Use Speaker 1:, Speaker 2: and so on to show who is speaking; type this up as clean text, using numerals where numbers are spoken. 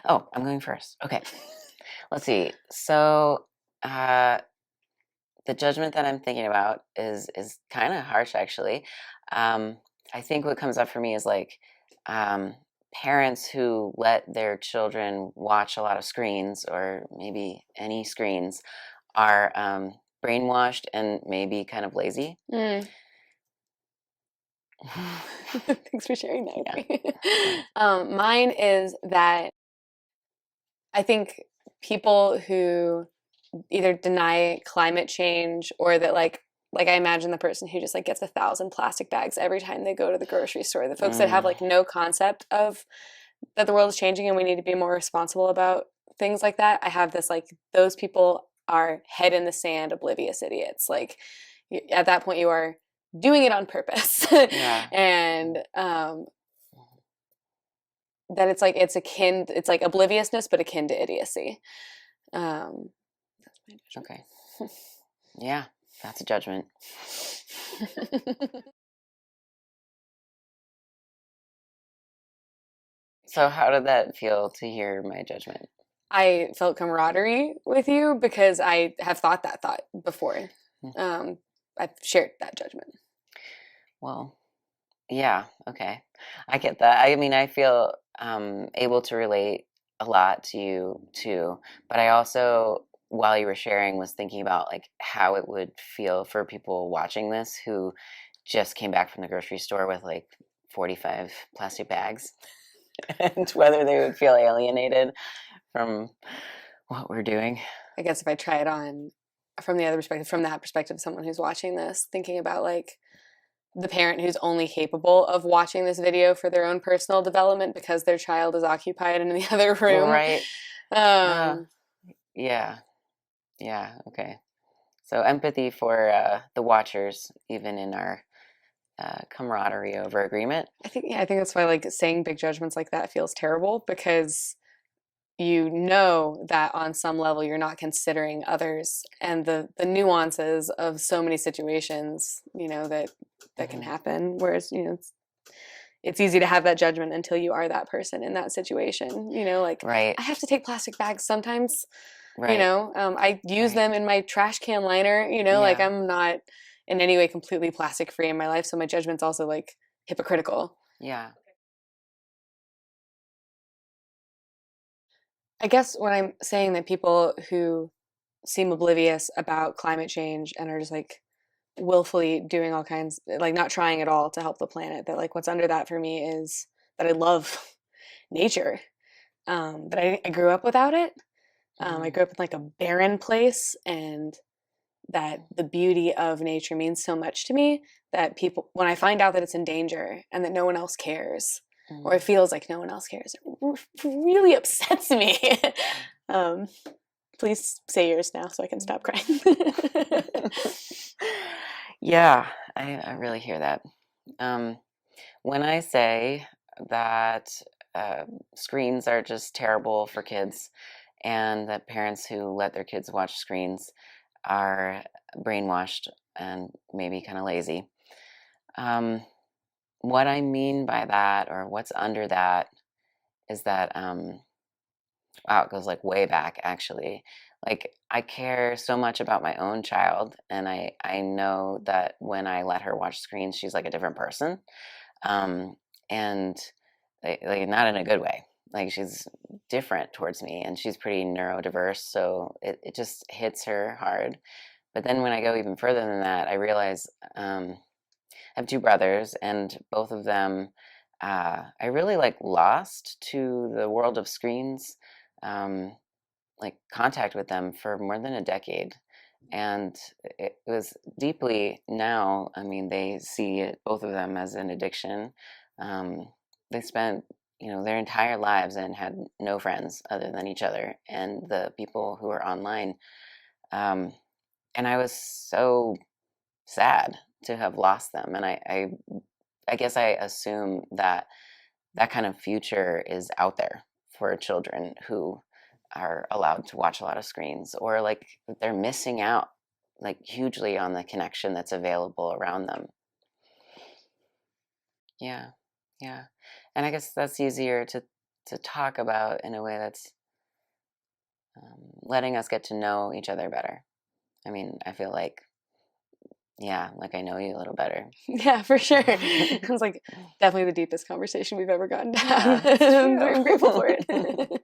Speaker 1: Oh, I'm going first. Okay. Let's see. So, uh, the judgment that I'm thinking about is kind of harsh, actually. Um, I think what comes up for me is like um, parents who let their children watch a lot of screens, or maybe any screens, are brainwashed and maybe kind of lazy.
Speaker 2: Mm. Thanks for sharing that
Speaker 1: Yeah.
Speaker 2: with me. Mine is that I think people who either deny climate change or that like I imagine the person who just like gets 1,000 plastic bags every time they go to the grocery store. The folks that have
Speaker 1: Mm,
Speaker 2: like no concept of that the world is changing and we need to be more responsible about things like that. I have this like those people are head in the sand, oblivious idiots. Like at that point, you are doing it on purpose,
Speaker 1: yeah.
Speaker 2: and that it's like obliviousness, but akin to idiocy. That's my
Speaker 1: Okay. Yeah, that's a judgment.
Speaker 2: judgment.
Speaker 1: So, how did that feel to hear my judgment?
Speaker 2: I felt camaraderie with you because I have thought that thought before.
Speaker 1: Hmm.
Speaker 2: Um, I've shared that judgment.
Speaker 1: Well, yeah, okay. I get that. I mean, I feel able to relate a lot to you too, but I also, while you were sharing, was thinking about like how it would feel for people watching this who just came back from the grocery store with like 45 plastic bags, and whether they would feel alienated from what we're doing.
Speaker 2: I guess if I try it on from the other perspective, from that perspective, someone who's watching this, thinking about like the parent who's only capable of watching this video for their own personal development because their child is occupied in the other room.
Speaker 1: Right. Uh,
Speaker 2: Um,
Speaker 1: yeah. Yeah. Okay. So empathy for the watchers, even in our camaraderie over agreement.
Speaker 2: I think that's why like saying big judgments like that feels terrible because you know that on some level you're not considering others and the nuances of so many situations, you know, that can
Speaker 1: Hmm.
Speaker 2: happen. Whereas, you know, it's easy to have that judgment until you are that person in that situation. You know, like
Speaker 1: Right.
Speaker 2: I have to take plastic bags sometimes. You
Speaker 1: Right.
Speaker 2: know, I use
Speaker 1: Right.
Speaker 2: them in my trash can liner. You know, like
Speaker 1: Yeah.
Speaker 2: I'm not in any way completely plastic free in my life, so my judgment's also like hypocritical.
Speaker 1: Yeah.
Speaker 2: I guess when I'm saying that people who seem oblivious about climate change and are just like willfully doing all kinds, like not trying at all to help the planet, that like what's under that for me is that I love nature. That I grew up without it. I
Speaker 1: Hmm.
Speaker 2: grew up in like a barren place, and that the beauty of nature means so much to me that people, when I find out that it's in danger and that no one else cares, or it
Speaker 1: Hmm.
Speaker 2: feels like no one else cares, it really upsets me. um, Please say yours now so I can stop crying.
Speaker 1: Yeah, I really hear that. Um, when I say that uh, screens are just terrible for kids, and that parents who let their kids watch screens are brainwashed and maybe kind of lazy. Um, what I mean by that, or what's under that, is that wow, it goes like way back actually. Like I care so much about my own child, and I know that when I let her watch screens, she's like a different person, um, and like not in a good way. Like she's different towards me, and she's pretty neurodiverse, so it just hits her hard. But then when I go even further than that, I realize I have two brothers, and both of them I really like lost to the world of screens, um, like contact with them for more than a decade. And it was deeply now, I mean, they see it, both of them, as an addiction. Um, they spent, their entire lives and had no friends other than each other and the people who are online. Um, and I was so sad to have lost them. And I guess I assume that that kind of future is out there for children who are allowed to watch a lot of screens, or like they're missing out like hugely on the connection that's available around them. Yeah. Yeah. And I guess that's easier to talk about in a way that's letting us get to know each other better. I mean, I feel like, yeah, like I know you a little better.
Speaker 2: Yeah, for sure. It was like definitely the deepest conversation we've ever gotten to
Speaker 1: Yeah,
Speaker 2: have.
Speaker 1: it's true.
Speaker 2: I'm grateful for it.